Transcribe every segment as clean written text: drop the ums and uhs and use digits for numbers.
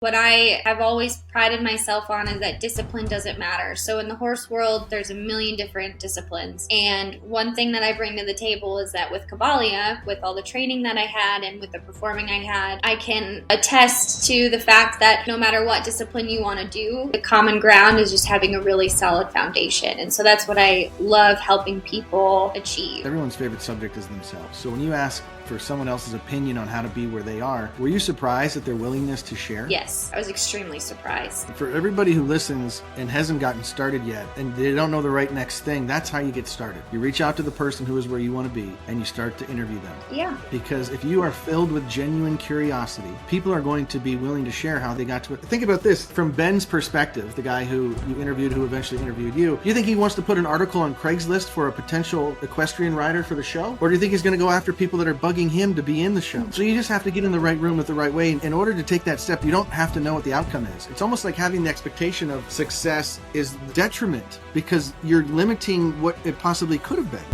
What I have always prided myself on is that discipline doesn't matter. So in the horse world, there's a million different disciplines. And one thing that I bring to the table is that with Cavalia, with all the training that I had and with the performing I had, I can attest to the fact that no matter what discipline you want to do, the common ground is just having a really solid foundation. And so that's what I love helping people achieve. Everyone's favorite subject is themselves. So when you ask for someone else's opinion on how to be where they are, were you surprised at their willingness to share? Yes, I was extremely surprised. For everybody who listens and hasn't gotten started yet and they don't know the right next thing, that's how you get started. You reach out to the person who is where you want to be and you start to interview them. Yeah. Because if you are filled with genuine curiosity, people are going to be willing to share how they got to it. Think about this from Ben's perspective, the guy who you interviewed who eventually interviewed you. Do you think he wants to put an article on Craigslist for a potential equestrian rider for the show? Or do you think he's going to go after people that are bugging him to be in the show? So you just have to get in the right room with the right way. In order to take that step, you don't have to know what the outcome is. It's almost like having the expectation of success is detriment because you're limiting what it possibly could have been.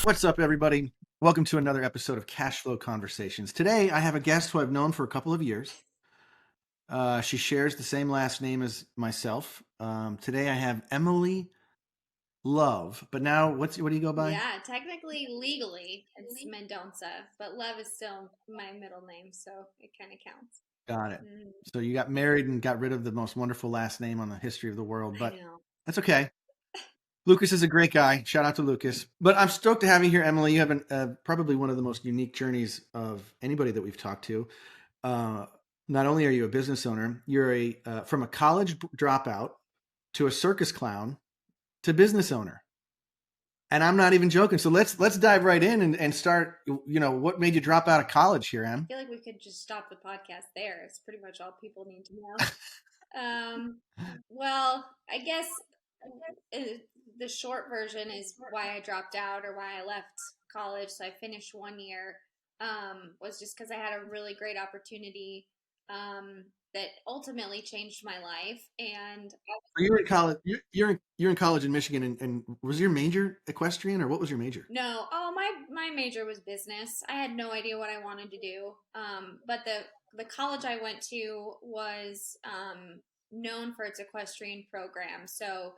What's up, everybody? Welcome to another episode of Cash Flow Conversations. Today, I have a guest who I've known for a couple of years. She shares the same last name as myself. Today, I have Emmy Love, but now what do you go by? Yeah, technically, legally, it's Mendonça, but Love is still my middle name, so it kind of counts. Got it. So you got married and got rid of the most wonderful last name on the history of the world, but that's okay. Lucas is a great guy. Shout out to Lucas. But I'm stoked to have you here, Emily. You have probably one of the most unique journeys of anybody that we've talked to. Not only are you a business owner, you're from a college dropout to a circus clown to business owner. And I'm not even joking. So let's dive right in and start, what made you drop out of college here, Em? I feel like we could just stop the podcast there. It's pretty much all people need to know. Well, I guess the short version is why I dropped out or why I left college. So I finished 1 year, was just because I had a really great opportunity that ultimately changed my life. And you were in college. You're in college in Michigan, and was your major equestrian or what was your major? No, my major was business. I had no idea what I wanted to do. But the college I went to was known for its equestrian program. So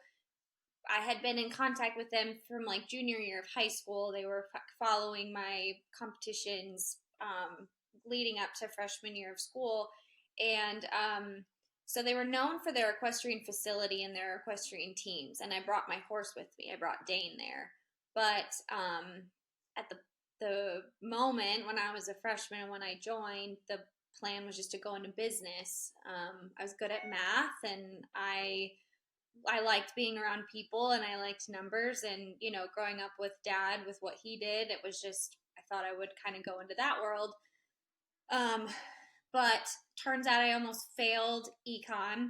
I had been in contact with them from like junior year of high school. They were following my competitions leading up to freshman year of school. And so they were known for their equestrian facility and their equestrian teams. And I brought my horse with me. I brought Dane there. But at the moment when I was a freshman and when I joined, the plan was just to go into business. I was good at math and I liked being around people and I liked numbers, and growing up with dad with what he did, it was just I thought I would kind of go into that world. But turns out I almost failed econ.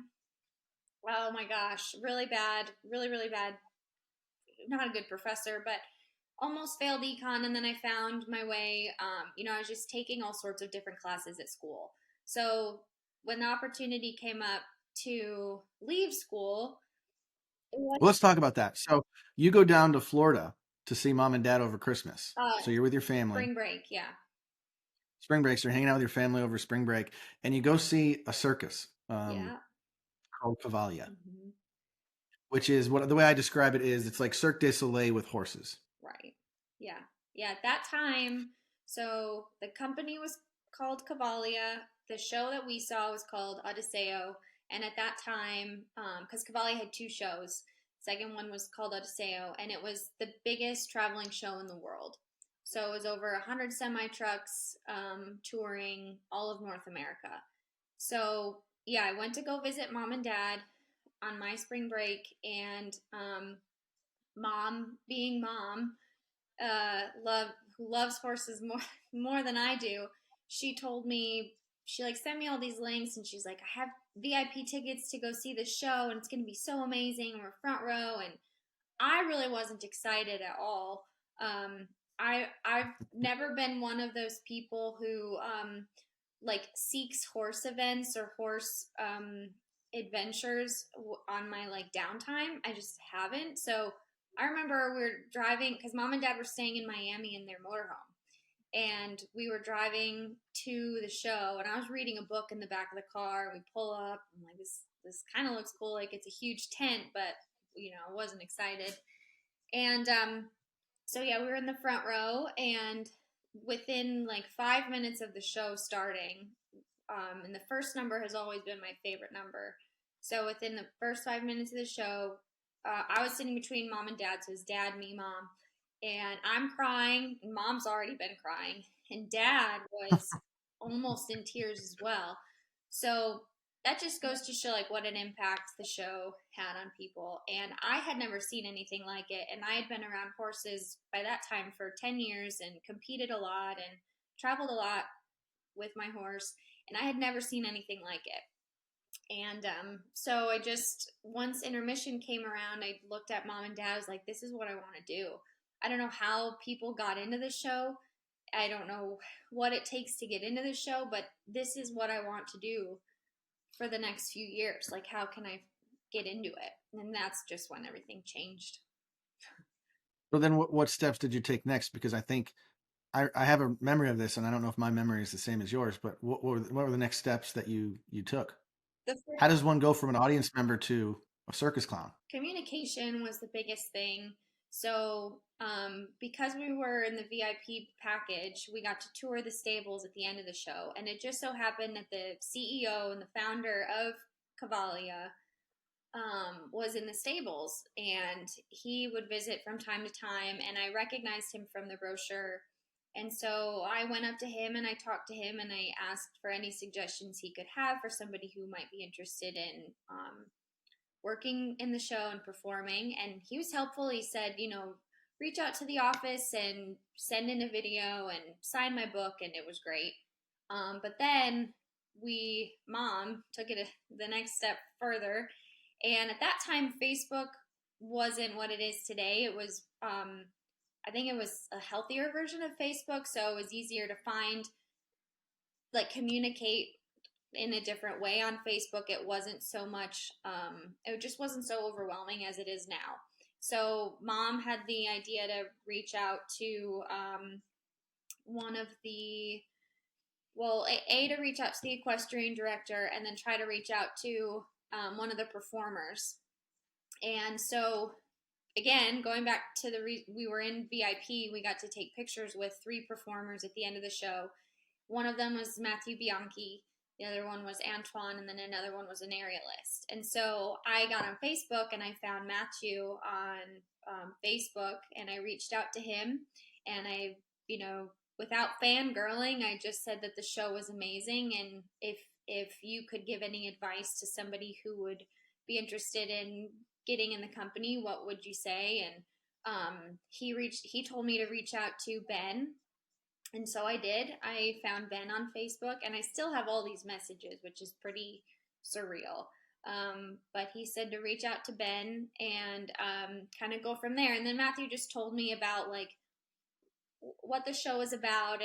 Oh my gosh, really bad, really really bad. Not a good professor, but almost failed econ, and then I found my way. I was just taking all sorts of different classes at school. So when the opportunity came up to leave school, well, let's talk about that. So you go down to Florida to see mom and dad over Christmas. So you're with your family. Spring break, yeah. Spring break. So you're hanging out with your family over spring break, and you go see a circus called Cavalia, which is the way I describe it is it's like Cirque du Soleil with horses. Right. Yeah. Yeah. At that time, so the company was called Cavalia. The show that we saw was called Odisseo. And at that time, because Cavalia had two shows, second one was called Odisseo, and it was the biggest traveling show in the world. So it was over 100 semi-trucks touring all of North America. So yeah, I went to go visit mom and dad on my spring break, and mom, being mom, who loves horses more than I do, she told me, she like sent me all these links, and she's like, I have VIP tickets to go see the show, and it's going to be so amazing. We're front row, and I really wasn't excited at all. I've never been one of those people who like seeks horse events or horse adventures on my like downtime. I just haven't. So I remember we were driving because mom and dad were staying in Miami in their motorhome. and we were driving to the show, and I was reading a book in the back of the car. We pull up. I'm like, this kind of looks cool. Like it's a huge tent, but I wasn't excited. And so yeah, we were in the front row, and within like 5 minutes of the show starting, and the first number has always been my favorite number. So within the first 5 minutes of the show, I was sitting between mom and dad. So it was dad, me, mom, and I'm crying. And mom's already been crying, and dad was almost in tears as well. So that just goes to show like what an impact the show had on people. And I had never seen anything like it. And I had been around horses by that time for 10 years and competed a lot and traveled a lot with my horse. And I had never seen anything like it. And so I just, once intermission came around, I looked at mom and dad. I was like, this is what I want to do. I don't know how people got into the show. I don't know what it takes to get into the show, but this is what I want to do for the next few years. Like, how can I get into it? And that's just when everything changed. So then what steps did you take next? Because I think I have a memory of this, and I don't know if my memory is the same as yours, but what were the next steps that you took? The How does one go from an audience member to a circus clown? communication was the biggest thing. So, because we were in the VIP package, we got to tour the stables at the end of the show. And it just so happened that the CEO and the founder of Cavalia was in the stables, and he would visit from time to time. And I recognized him from the brochure. And so I went up to him and I talked to him and I asked for any suggestions he could have for somebody who might be interested in working in the show and performing. And he was helpful. He said, reach out to the office and send in a video and sign my book. And it was great. But then mom took it the next step further. And at that time, Facebook wasn't what it is today. It was, I think it was a healthier version of Facebook. So it was easier to find, like, communicate in a different way on Facebook. It wasn't so much, it just wasn't so overwhelming as it is now. So mom had the idea to reach out to one of the, well, to reach out to the equestrian director and then try to reach out to one of the performers. And so, again, going back to we were in VIP, we got to take pictures with 3 performers at the end of the show. One of them was Matthew Bianchi, the other one was Antoine, and then another one was an aerialist. And so I got on Facebook and I found Matthew on Facebook, and I reached out to him, and I, without fangirling, I just said that the show was amazing, and if you could give any advice to somebody who would be interested in getting in the company, what would you say? And he told me to reach out to Ben. And so I did. I found Ben on Facebook, and I still have all these messages, which is pretty surreal. But he said to reach out to Ben and kind of go from there. And then Matthew just told me about like what the show is about,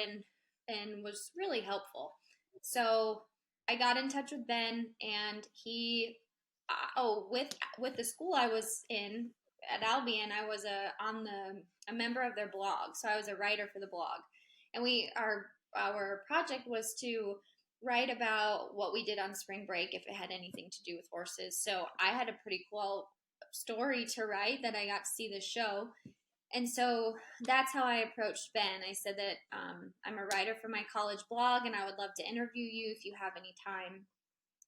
and was really helpful. So I got in touch with Ben, and he with the school I was in at Albion, I was a member of their blog, so I was a writer for the blog, and our project was to write about what we did on spring break if it had anything to do with horses. So I had a pretty cool story to write that I got to see this show. And so that's how I approached Ben. I said that I'm a writer for my college blog, and I would love to interview you if you have any time.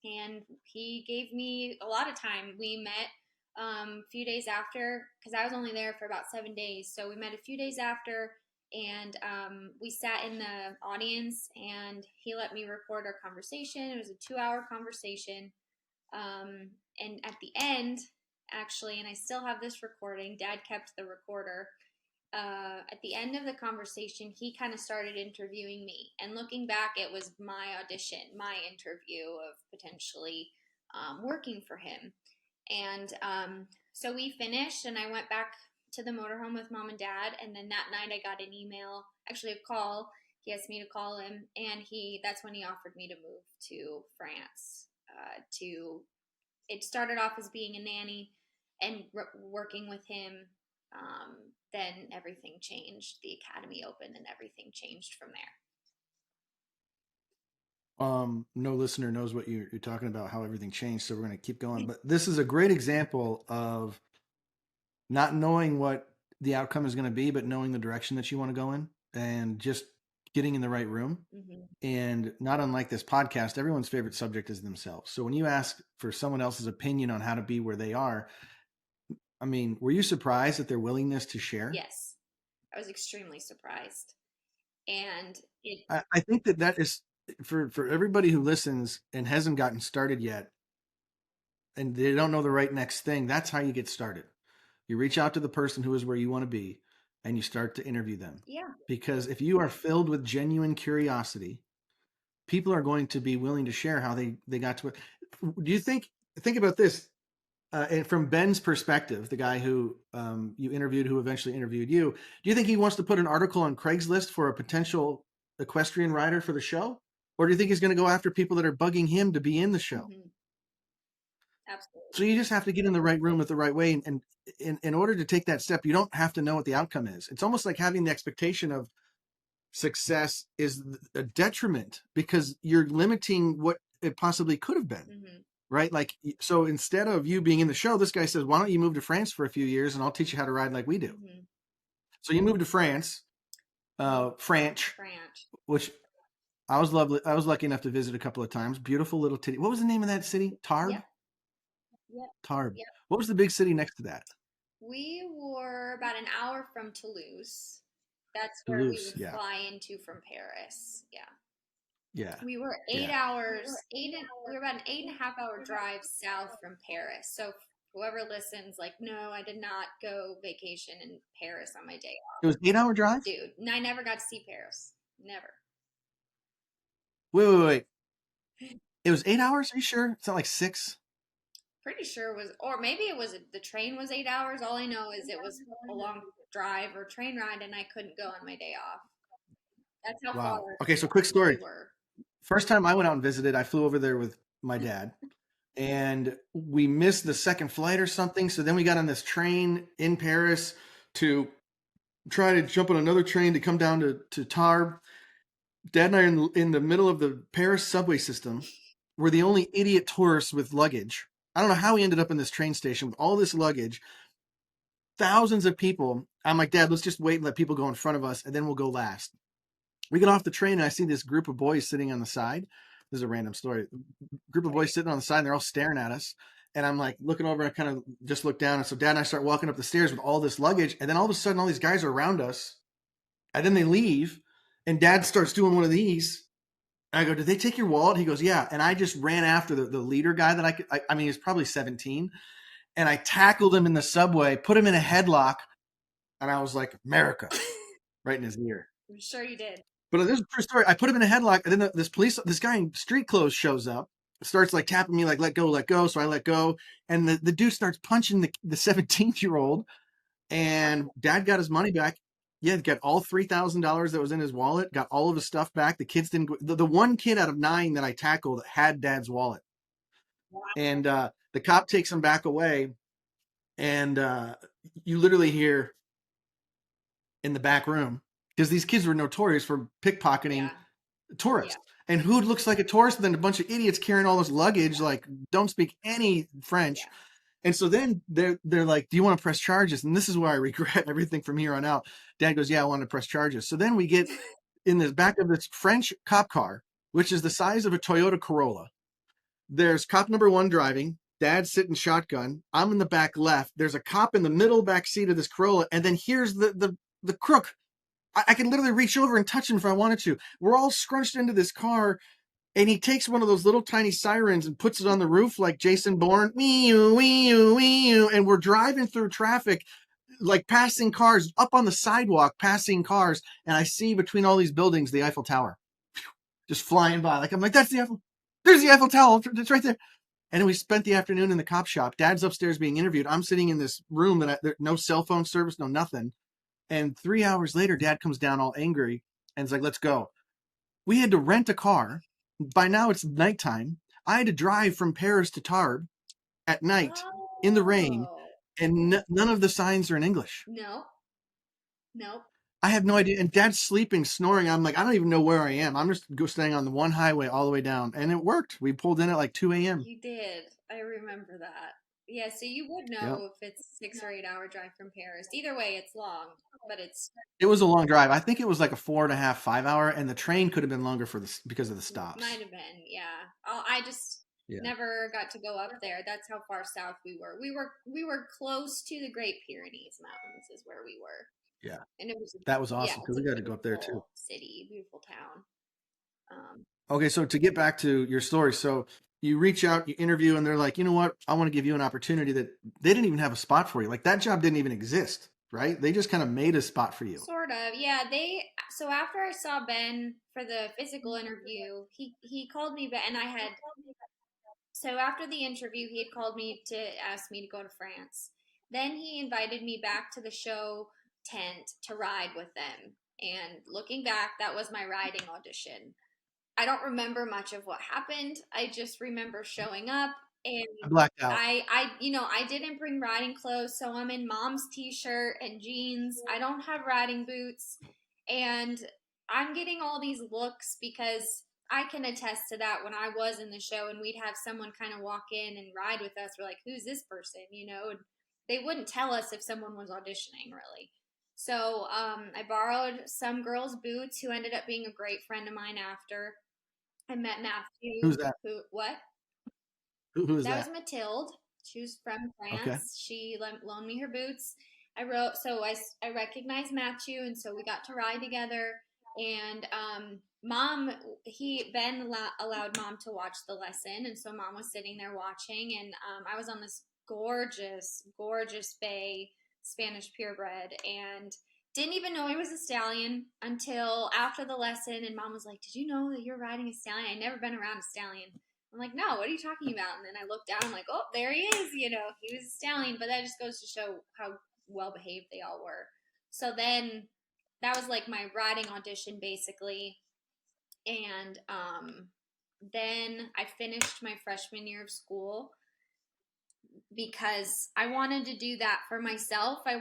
And he gave me a lot of time. We met a few days after, because I was only there for about 7 days. So we met a few days after, and we sat in the audience, and he let me record our conversation. It was a 2-hour conversation. And at the end, actually, and I still have this recording, Dad kept the recorder. At the end of the conversation, he kind of started interviewing me. And looking back, it was my audition, my interview of potentially working for him. And so we finished, and I went back to the motorhome with Mom and Dad. And then that night I got an email, actually a call. He asked me to call him, and that's when he offered me to move to France. It started off as being a nanny and working with him. then everything changed. The academy opened and everything changed from there. No listener knows what you're talking about, how everything changed, so we're going to keep going. But this is a great example of not knowing what the outcome is going to be, but knowing the direction that you want to go in and just getting in the right room. Mm-hmm. And not unlike this podcast, everyone's favorite subject is themselves. So when you ask for someone else's opinion on how to be where they are, I mean, were you surprised at their willingness to share? Yes, I was extremely surprised. And I think that is for everybody who listens and hasn't gotten started yet and they don't know the right next thing. That's how you get started. You reach out to the person who is where you want to be and you start to interview them. Yeah. Because if you are filled with genuine curiosity, people are going to be willing to share how they got to it. Do you think about this? And from Ben's perspective, the guy who you interviewed, who eventually interviewed you, do you think he wants to put an article on Craigslist for a potential equestrian rider for the show? Or do you think he's going to go after people that are bugging him to be in the show? Mm-hmm. Absolutely. So you just have to get in the right room with the right way. And in order to take that step, you don't have to know what the outcome is. It's almost like having the expectation of success is a detriment because you're limiting what it possibly could have been. Mm-hmm. Right? Like, so instead of you being in the show, this guy says, why don't you move to France for a few years and I'll teach you how to ride like we do. Mm-hmm. So you moved to France, French, which I was lucky enough to visit a couple of times. Beautiful little city. What was the name of that city? Tarbes? Yep. Yep. Tarbes. Yep. What was the big city next to that? We were about an hour from Toulouse. That's where Toulouse, we would yeah. fly into from Paris. Yeah. Yeah. We were we were about an 8.5 hour drive south from Paris. So whoever listens, like, no, I did not go vacation in Paris on my day off. It was 8 hour drive? Dude, and I never got to see Paris. Never. Wait. It was 8 hours? Are you sure? It's not like 6? Pretty sure it was, or maybe it was, the train was 8 hours. All I know is it was a long drive or train ride and I couldn't go on my day off. That's how far. Okay, so quick story. We were. First time I went out and visited, I flew over there with my dad and we missed the second flight or something. So then we got on this train in Paris to try to jump on another train to come down to Tarbes. Dad and I are in the middle of the Paris subway system. We're the only idiot tourists with luggage. I don't know how we ended up in this train station with all this luggage. Thousands of people. I'm like, Dad, let's just wait and let people go in front of us and then we'll go last. We get off the train and I see this group of boys sitting on the side. This is a random story. Group of boys sitting on the side and they're all staring at us. And I'm like looking over and I kind of just look down. And so Dad and I start walking up the stairs with all this luggage. And then all of a sudden, all these guys are around us. And then they leave. And Dad starts doing one of these. And I go, did they take your wallet? He goes, yeah. And I just ran after the leader guy that I mean, he was probably 17. And I tackled him in the subway, put him in a headlock. And I was like, America, right in his ear. I'm sure you did. But this is a true story. I put him in a headlock, and then this guy in street clothes shows up, starts like tapping me like, let go. So I let go. And the dude starts punching the 17-year-old, and Dad got his money back. Yeah, got all $3,000 that was in his wallet, got all of his stuff back. The kids didn't go. The one kid out of 9 that I tackled had Dad's wallet. Wow. And the cop takes him back away, and you literally hear in the back room, because these kids were notorious for pickpocketing tourists. Yeah. And who looks like a tourist? And then a bunch of idiots carrying all this luggage, like don't speak any French. Yeah. And so then they're like, do you want to press charges? And this is where I regret everything from here on out. Dad goes, yeah, I want to press charges. So then we get in the back of this French cop car, which is the size of a Toyota Corolla. There's cop number 1 driving. Dad's sitting shotgun. I'm in the back left. There's a cop in the middle back seat of this Corolla. And then here's the crook. I can literally reach over and touch him if I wanted to. We're all scrunched into this car, and he takes one of those little tiny sirens and puts it on the roof like Jason Bourne. Wee-oo, wee-oo, wee-oo. And we're driving through traffic, like passing cars, up on the sidewalk, passing cars. And I see between all these buildings the Eiffel Tower just flying by. Like I'm like, that's the Eiffel. There's the Eiffel Tower. It's right there. And then we spent the afternoon in the cop shop. Dad's upstairs being interviewed. I'm sitting in this room that no cell phone service, no nothing. And 3 hours later, Dad comes down all angry and is like, let's go. We had to rent a car. By now it's nighttime. I had to drive from Paris to Tarbes at night in the rain. And none of the signs are in English. No. Nope. I have no idea. And Dad's sleeping, snoring. I'm like, I don't even know where I am. I'm just staying on the one highway all the way down, and it worked. We pulled in at like 2 a.m. You did. I remember that. Yeah, so you would Yeah, know if it's 6 or 8 hour drive from Paris. Either way, it's long, but it's it was a long drive. I think it was like a 4.5, 5 hour, and the train could have been longer for because of the might stops. have been. Yeah. I just Yeah, never got to go up there. That's how far south we were. We were close to the Great Pyrenees Mountains is where we were. yeah, And it was that was yeah, awesome because it's a we got to go up there too. beautiful city, beautiful town. Um, Okay, so to get back to your story, so you reach out, you interview, and they're like, you know what? I want to give you an opportunity that they didn't even have a spot for you. Like that job didn't even exist, right? They just kind of made a spot for you. Sort of, yeah. So after I saw Ben for the physical interview, he called me back, and I had so after the interview, he had called me to ask me to go to France. Then he invited me back to the show tent to ride with them. And looking back, that was my riding audition. I don't remember much of what happened. I just remember showing up and I blacked out. I didn't bring riding clothes, so I'm in mom's t-shirt and jeans. I don't have riding boots, and I'm getting all these looks because I can attest to that when I was in the show and we'd have someone kind of walk in and ride with us. We're like, who's this person? And they wouldn't tell us if someone was auditioning really. So I borrowed some girl's boots who ended up being a great friend of mine after. I met Who's Matthew, that? who, what? Who is That was that? Mathilde. She was from Okay. France. She loaned me her boots. I recognized Matthew, and so we got to ride together. And Ben allowed mom to watch the lesson, and so mom was sitting there watching, and I was on this gorgeous, gorgeous bay Spanish purebred, and didn't even know he was a stallion until after the lesson. And mom was like, "Did you know that you're riding a stallion? I'd never been around a stallion." I'm like, no, what are you talking about? And then I looked down, I'm like, oh, there he is. He was a stallion, but that just goes to show how well behaved they all were. So then that was like my riding audition, basically. And then I finished my freshman year of school because I wanted to do that for myself. I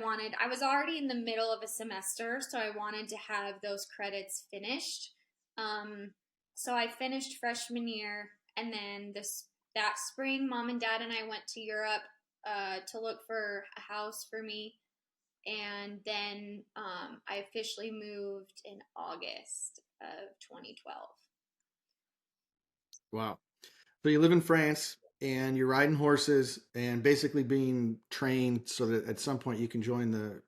was already in the middle of a semester, so I wanted to have those credits finished. Um, so I finished freshman year, and then that spring, mom and dad and I went to Europe to look for a house for me, and then I officially moved in August of 2012. Wow. So you live in France and you're riding horses and basically being trained so that at some point you can join the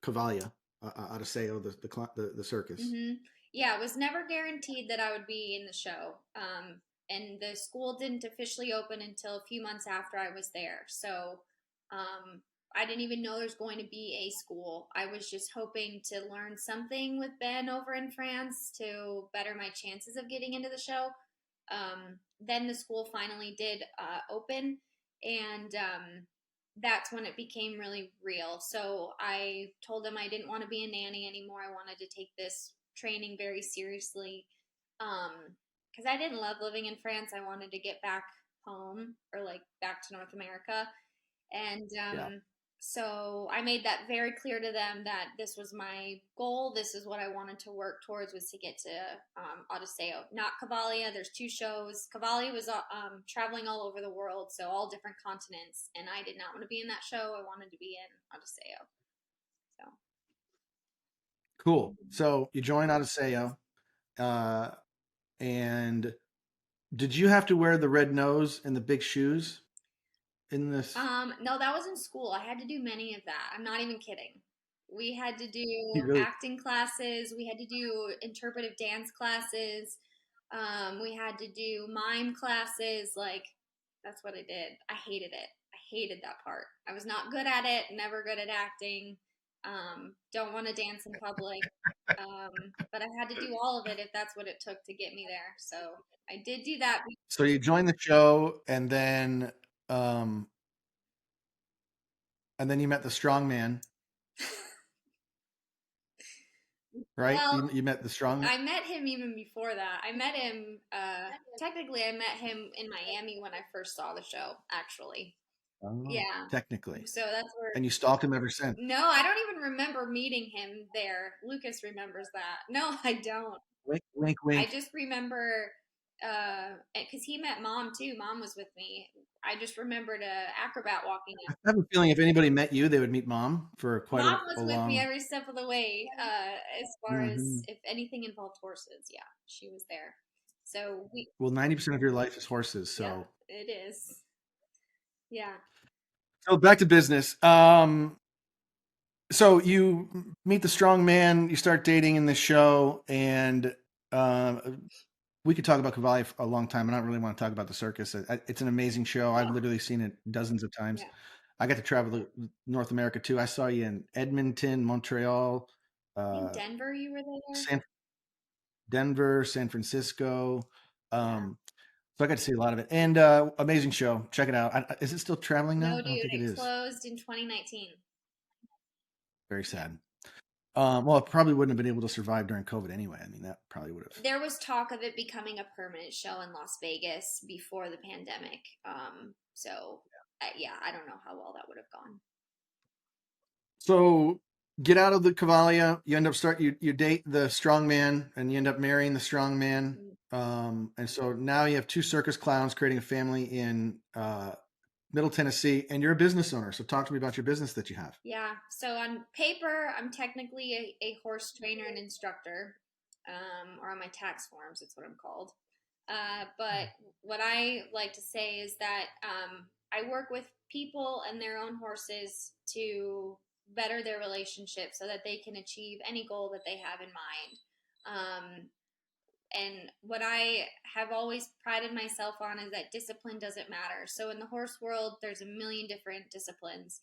Cavalia out of Seo, the circus. Mm-hmm. Yeah, it was never guaranteed that I would be in the show. And the school didn't officially open until a few months after I was there. So um, I didn't even know there's going to be a school. I was just hoping to learn something with Ben over in France to better my chances of getting into the show. Then the school finally did open, and that's when it became really real. So I told them I didn't want to be a nanny anymore. I wanted to take this training very seriously because I didn't love living in France. I wanted to get back home or like back to North America. And Yeah. so I made that very clear to them that this was my goal. This is what I wanted to work towards was to get to Odiseo, not Cavalia. There's two shows. Cavalia was traveling all over the world, so all different continents. And I did not want to be in that show. I wanted to be in Odiseo. So Cool. So you join out of Seo, uh, and did you have to wear the red nose and the big shoes in this? no, that was in school. I had to do many of that. I'm not even kidding. We had to You do really? acting classes. We had to do interpretive dance classes. We had to do mime classes. Like, that's what I did. I hated it. I hated that part. I was not good at it, never good at acting. Don't want to dance in public. But I had to do all of it if that's what it took to get me there. So I did do that. So you joined the show, um, and then you met the strong man, right? Well, You met the strong. I met him even before that. I met him, technically, I met him in Miami when I first saw the show, actually. Oh, Yeah. technically. So that's where. And you stalked him ever since. No, I don't even remember meeting him there. Lucas remembers that. No, I don't. Wink, wink, I wink. just remember because he met mom too. Mom was with me. I just remembered a acrobat walking I up. have a feeling if anybody met you, they would meet mom for quite Mom a was with me long. every step of the way. As far as Mhm. if anything involved horses, yeah, she was there. So we, Well, 90% of your life is horses. yep, So, it is. Yeah, so back to business. So you meet the strong man, you start dating in the show, and uh, we could talk about Cavalli for a long time. I don't really want to talk about the circus. It's an amazing show. I've yeah, literally seen it dozens of times. yeah. I got to travel to North America too. I saw you in Edmonton, Montreal, In uh, Denver, you were there. San Denver, San Francisco. Yeah. Um, so I got to see a lot of it. And amazing show. Check it out. Is it still traveling No, now? dude, I don't think it it is. closed in 2019. Very sad. Well, it probably wouldn't have been able to survive during COVID anyway. I mean, that probably would have. There was talk of it becoming a permanent show in Las Vegas before the pandemic. So yeah, I don't know how well that would have gone. So get out of the Cavalia. You end up you date the strong man, and you end up marrying the strong man. Mm. And so now you have two circus clowns creating a family in Middle Tennessee, and you're a business owner. So talk to me about your business that you have. Yeah. So on paper, I'm technically a horse trainer and instructor, or on my tax forms, it's what I'm called. But what I like to say is that I work with people and their own horses to better their relationship so that they can achieve any goal that they have in mind. And what I have always prided myself on is that discipline doesn't matter. So in the horse world, there's a million different disciplines.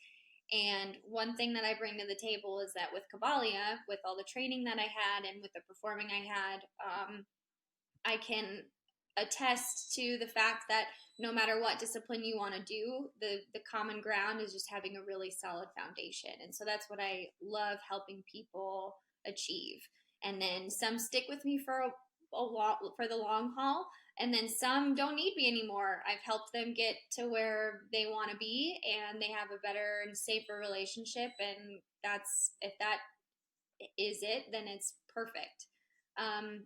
And one thing that I bring to the table is that with Cavalia, with all the training that I had and with the performing I had, I can attest to the fact that no matter what discipline you want to do, the common ground is just having a really solid foundation. And so that's what I love helping people achieve. And then some stick with me for for the long haul, and then some don't need me anymore. I've helped them get to where they want to be, and they have a better and safer relationship. And that's if that is it, then it's perfect.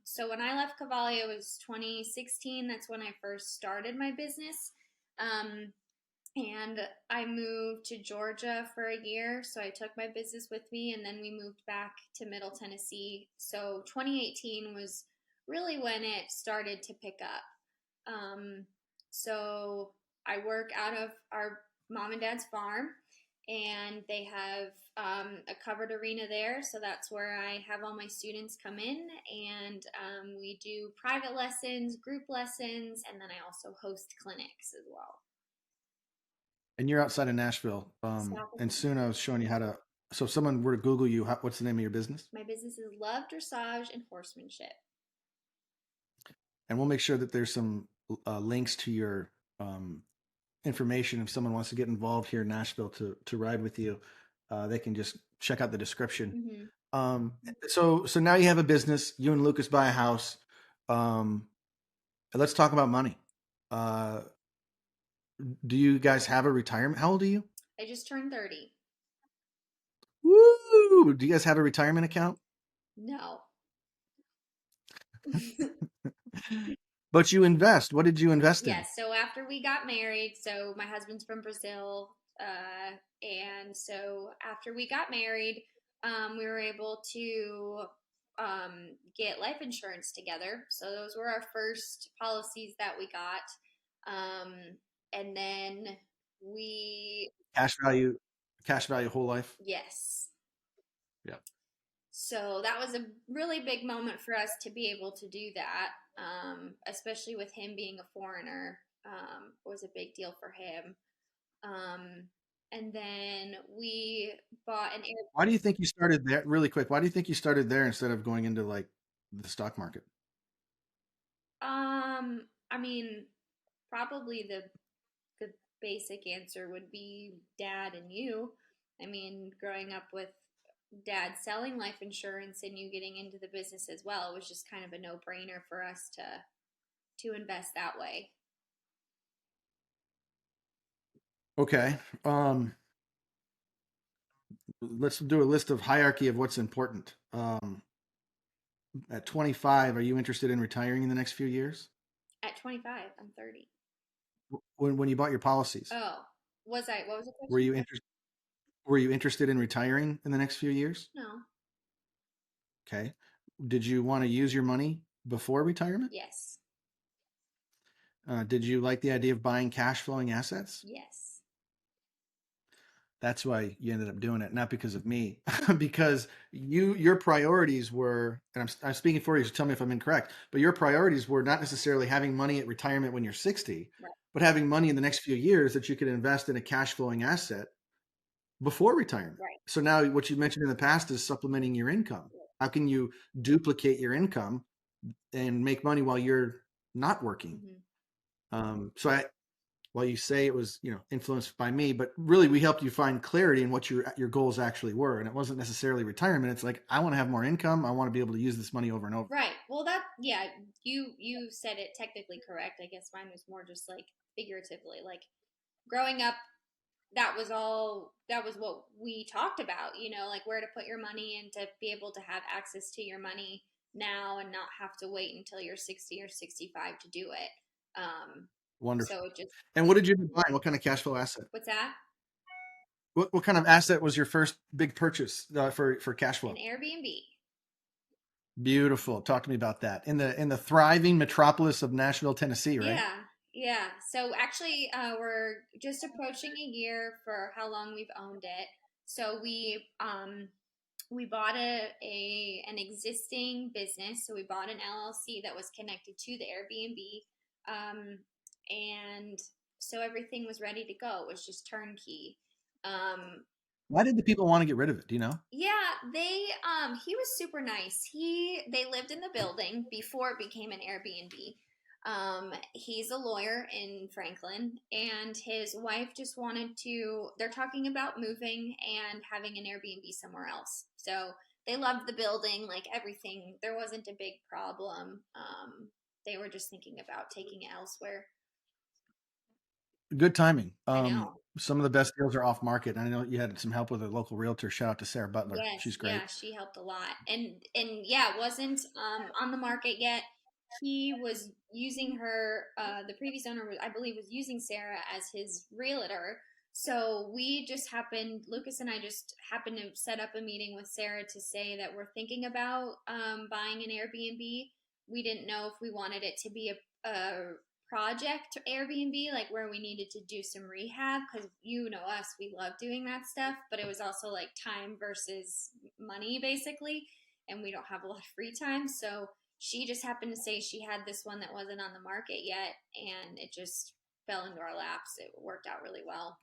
So when I left Cavalli, it was 2016. That's when I first started my business. Um, and I moved to Georgia for a year. So I took my business with me, and then we moved back to Middle Tennessee. So 2018 was really when it started to pick up. So I work out of our mom and dad's farm, and they have a covered arena there. So that's where I have all my students come in, and we do private lessons, group lessons, and then I also host clinics as well. And you're outside of Nashville. South of And soon I was showing you how to. So if someone were to Google you, what's the name of your business? My business is Love, Dressage, and Horsemanship. And we'll make sure that there's some links to your um, information if someone wants to get involved here in Nashville to ride with you. They can just check out the description. Mm-hmm. So now you have a business. You and Lucas buy a house. Um, let's talk about money. Uh, do you guys have a retirement? How old are you? I just turned 30. Woo! Do you guys have a retirement account? No. But you invest. What did you invest in? Yes. So after we got married, so my husband's from Brazil, and so after we got married, we were able to get life insurance together. So those were our first policies that we got, um, and then we Cash value, cash value, whole life. yes. Yeah. So that was a really big moment for us to be able to do that, especially with him being a foreigner. Was a big deal for him. Um, and then we bought an air. Why do you think you started there? Really quick. Why do you think you started there instead of going into like the stock market? I mean, probably the basic answer would be dad and you. I mean, growing up with dad selling life insurance and you getting into the business as well, it was just kind of a no brainer for us to invest that way. Okay. Let's do a list of hierarchy of what's important. At 25, are you interested in retiring in the next few years? At 25, I'm 30. When you bought your policies, Oh, was I? What was the were question? you interested? Were you interested in retiring in the next few years? No. Okay. Did you want to use your money before retirement? Yes. Did you like the idea of buying cash flowing assets? Yes. That's why you ended up doing it, not because of me, because your priorities were, and I'm speaking for you, so tell me if I'm incorrect, but your priorities were not necessarily having money at retirement when you're 60, Right. but having money in the next few years that you could invest in a cash flowing asset before retirement. Right. So now what you mentioned in the past is supplementing your income. How can you duplicate your income and make money while you're not working? Mm-hmm. So while you say it was, influenced by me, but really we helped you find clarity in what your goals actually were. And it wasn't necessarily retirement. It's like, I want to have more income. I want to be able to use this money over and over. Right. Well, that yeah, you said it technically correct. I guess mine was more just like figuratively. Like growing up, that was all. That was what we talked about. Like where to put your money and to be able to have access to your money now and not have to wait until you're 60 or 65 to do it. Wonderful. So it just And what did you buy? What kind of cash flow asset? what's that? What kind of asset was your first big purchase for cash An flow? Airbnb. Beautiful. Talk to me about that. In the thriving metropolis of Nashville, Tennessee, right? Yeah, yeah. So actually, we're just approaching a year for how long we've owned it. So we bought an existing business. So we bought an LLC that was connected to the Airbnb, and so everything was ready to go. It was just turnkey. Um, Why did the people want to get rid of it? Do you know? yeah, he was super nice. They lived in the building before it became an Airbnb. He's a lawyer in Franklin, and his wife just wanted to, they're talking about moving and having an Airbnb somewhere else. So they loved the building, like everything. There wasn't a big problem. They were just thinking about taking it elsewhere. Good timing. I know. Some of the best deals are off market. I know you had some help with a local realtor. Shout out to Sarah Butler. Yes, She's great. yeah, she helped a lot. And yeah, it wasn't on the market yet. He was using her the previous owner I believe was using Sarah as his realtor. So we just happened Lucas and I just happened to set up a meeting with Sarah to say that we're thinking about buying an Airbnb. We didn't know if we wanted it to be a project Airbnb, like where we needed to do some rehab, because us, we love doing that stuff, but it was also like time versus money basically, and we don't have a lot of free time. So she just happened to say she had this one that wasn't on the market yet, and it just fell into our laps. It worked out really well.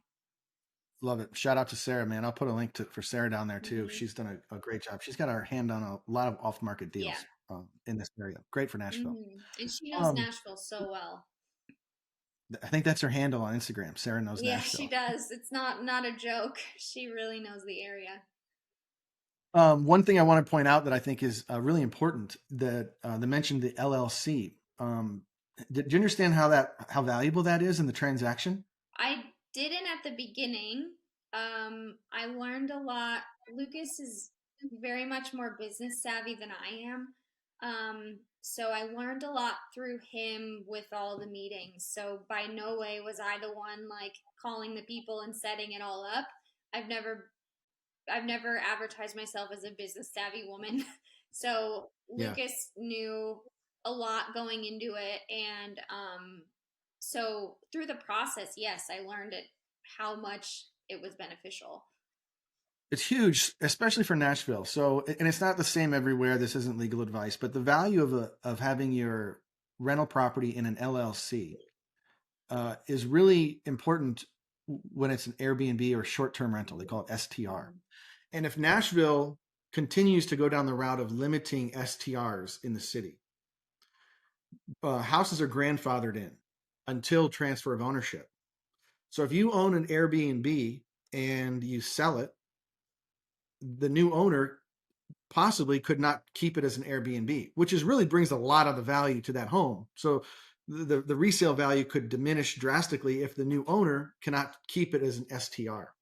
Love it. Shout out to Sarah, man. I'll put a link for Sarah down there too. Mm-hmm. She's done a great job. She's got her hand on a lot of off market Yeah. deals in this area. Great for Nashville. Mm-hmm. And she knows Um, Nashville so well. I think that's her handle on Instagram. Sarah knows Yeah, she Nashville. does. It's not a joke. She really knows the area. One thing I want to point out that I think is really important that they mentioned the LLC. Did you understand how valuable that is in the transaction? I didn't at the beginning. I learned a lot. Lucas is very much more business savvy than I am. So I learned a lot through him with all the meetings. So by no way was I the one like calling the people and setting it all up. I've never I've never advertised myself as a business savvy woman. So Yeah. Lucas knew a lot going into it, and so through the process, yes, I learned it how much it was beneficial. It's huge, especially for Nashville. So, and it's not the same everywhere. This isn't legal advice, but the value of having your rental property in an LLC is really important when it's an Airbnb or short-term rental. They call it STR. Mm-hmm. And if Nashville continues to go down the route of limiting STRs in the city, houses are grandfathered in until transfer of ownership. So if you own an Airbnb and you sell it, the new owner possibly could not keep it as an Airbnb, which is really brings a lot of the value to that home. So the resale value could diminish drastically if the new owner cannot keep it as an STR.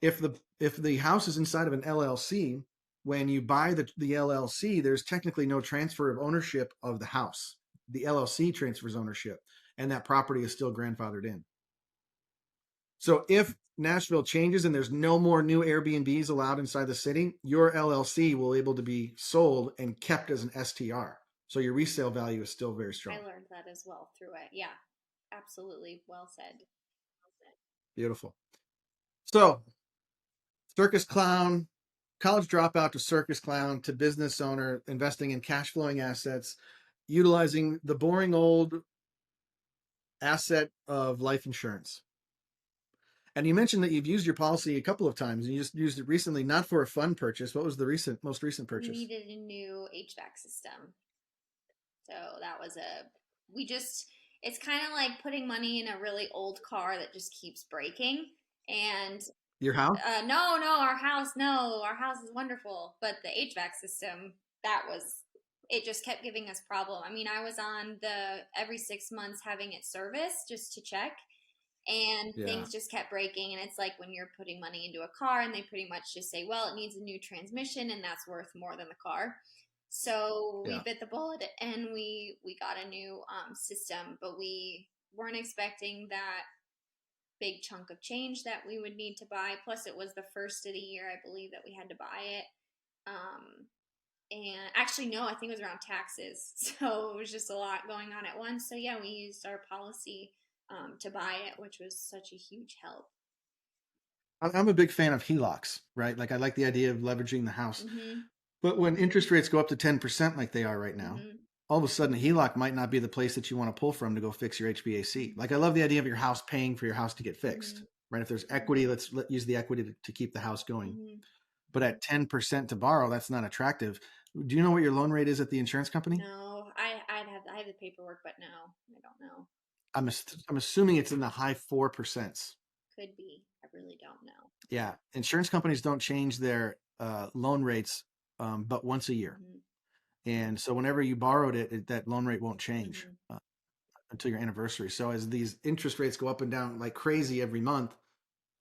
If the house is inside of an LLC, when you buy the LLC, there's technically no transfer of ownership of the house. The LLC transfers ownership, and that property is still grandfathered in. So if Nashville changes and there's no more new Airbnbs allowed inside the city, your LLC will be able to be sold and kept as an STR. So your resale value is still very strong. I learned that as well through it. Yeah, absolutely. Well said. Beautiful. So circus clown, college dropout to circus clown to business owner, investing in cash flowing assets, utilizing the boring old asset of life insurance. And you mentioned that you've used your policy a couple of times. You just used it recently, not for a fund purchase. What was the most recent We purchase? needed a new HVAC system. So that was it's kind of like putting money in a really old car that just keeps breaking. And Your house? no, our house is wonderful. But the HVAC system, it just kept giving us problem. I mean, I was on every 6 months having it serviced just to check, and Yeah. things just kept breaking. And it's like when you're putting money into a car and they pretty much just say, well, it needs a new transmission and that's worth more than the car. So we Yeah. bit the bullet and we got a new system, but we weren't expecting that big chunk of change that we would need to buy. Plus, it was the first of the year, I believe, that we had to buy it. And actually, no, I think it was around taxes. So it was just a lot going on at once. So yeah, we used our policy to buy it, which was such a huge help. I'm a big fan of HELOCs, right? Like I like the idea of leveraging the house. Mm-hmm. But when interest rates go up to 10% like they are right now, Mm-hmm. all of a sudden a HELOC might not be the place that you want to pull from to go fix your HVAC. Like I love the idea of your house paying for your house to get fixed, Mm-hmm. right? If there's equity, let's use the equity to keep the house going. Mm-hmm. But at 10% to borrow, that's not attractive. Do you know what your loan rate is at the insurance company? No, I have the paperwork, but no, I don't know. I'm assuming it's in the high 4%. Could be. I really don't know. Yeah, insurance companies don't change their loan rates, but once a year. Mm-hmm. And so whenever you borrowed it, that loan rate won't change Mm-hmm. until your anniversary. So as these interest rates go up and down like crazy every month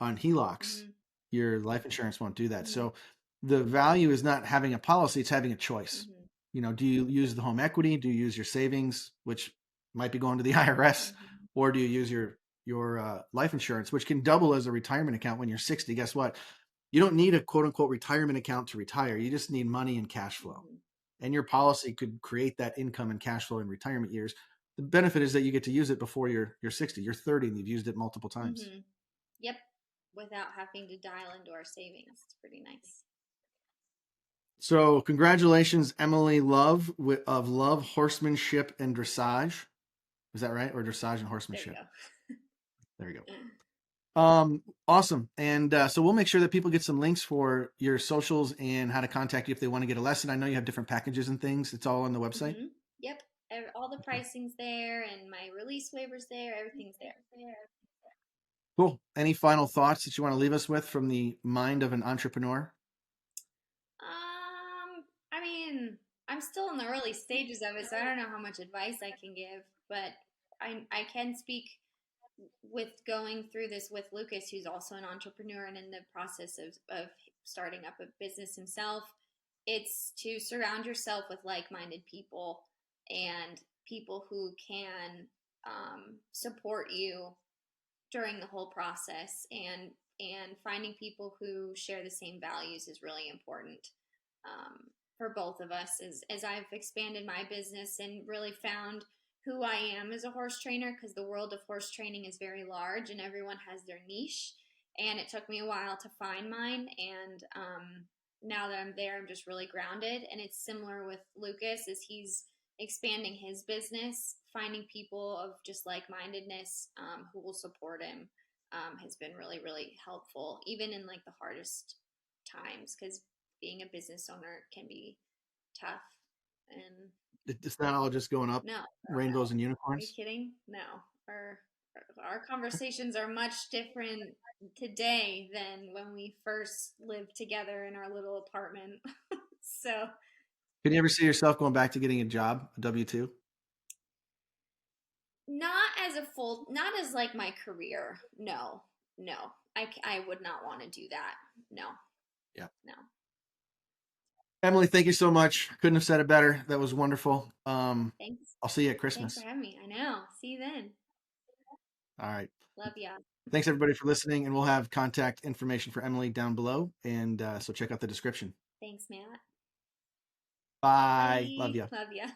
on HELOCs, Mm-hmm. your life insurance won't do that. Mm-hmm. So the value is not having a policy, it's having a choice. Mm-hmm. You know, do you use the home equity? Do you use your savings, which might be going to the IRS, or do you use your life insurance, which can double as a retirement account when you're 60? Guess what? You don't need a quote unquote retirement account to retire. You just need money and cash flow. Mm-hmm. And your policy could create that income and cash flow in retirement years. The benefit is that you get to use it before you're 60. You're 30 and you've used it multiple times. Mm-hmm. Yep. Without having to dial into our savings. It's pretty nice. So congratulations, Emily Love of Love Horsemanship and Dressage. Is that right? Or dressage and horsemanship? There you go. Awesome. And so we'll make sure that people get some links for your socials and how to contact you if they want to get a lesson. I know you have different packages and things. It's all on the website. Mm-hmm. Yep. All the pricing's there and my release waivers there. Everything's there. Cool. Any final thoughts that you want to leave us with from the mind of an entrepreneur? I mean, I'm still in the early stages of it, so I don't know how much advice I can give, but I can speak with going through this with Lucas, who's also an entrepreneur and in the process of starting up a business himself. It's to surround yourself with like-minded people and people who can support you during the whole process, and finding people who share the same values is really important for both of us as I've expanded my business and really found who I am as a horse trainer, because the world of horse training is very large and everyone has their niche, and it took me a while to find mine, and now that I'm there, I'm just really grounded. And it's similar with Lucas as he's expanding his business, finding people of just like-mindedness who will support him has been really, really helpful, even in like the hardest times, because being a business owner can be tough. And It's not all just going up, no, rainbows and are you unicorns. kidding? No, our conversations are much different today than when we first lived together in our little apartment. So Can you ever see yourself going back to getting a job, a W-2? Not as a full, not as like my career. No, no. I would not want to do that. No, Yeah. no. Emily, thank you so much. Couldn't have said it better. That was wonderful. Thanks. I'll see you at Thanks for Christmas. having me. I know. See you then. All right. Love ya. Thanks everybody for listening, and we'll have contact information for Emily down below. And so check out the description. Thanks, Matt. Bye. Love Bye. you. Love ya.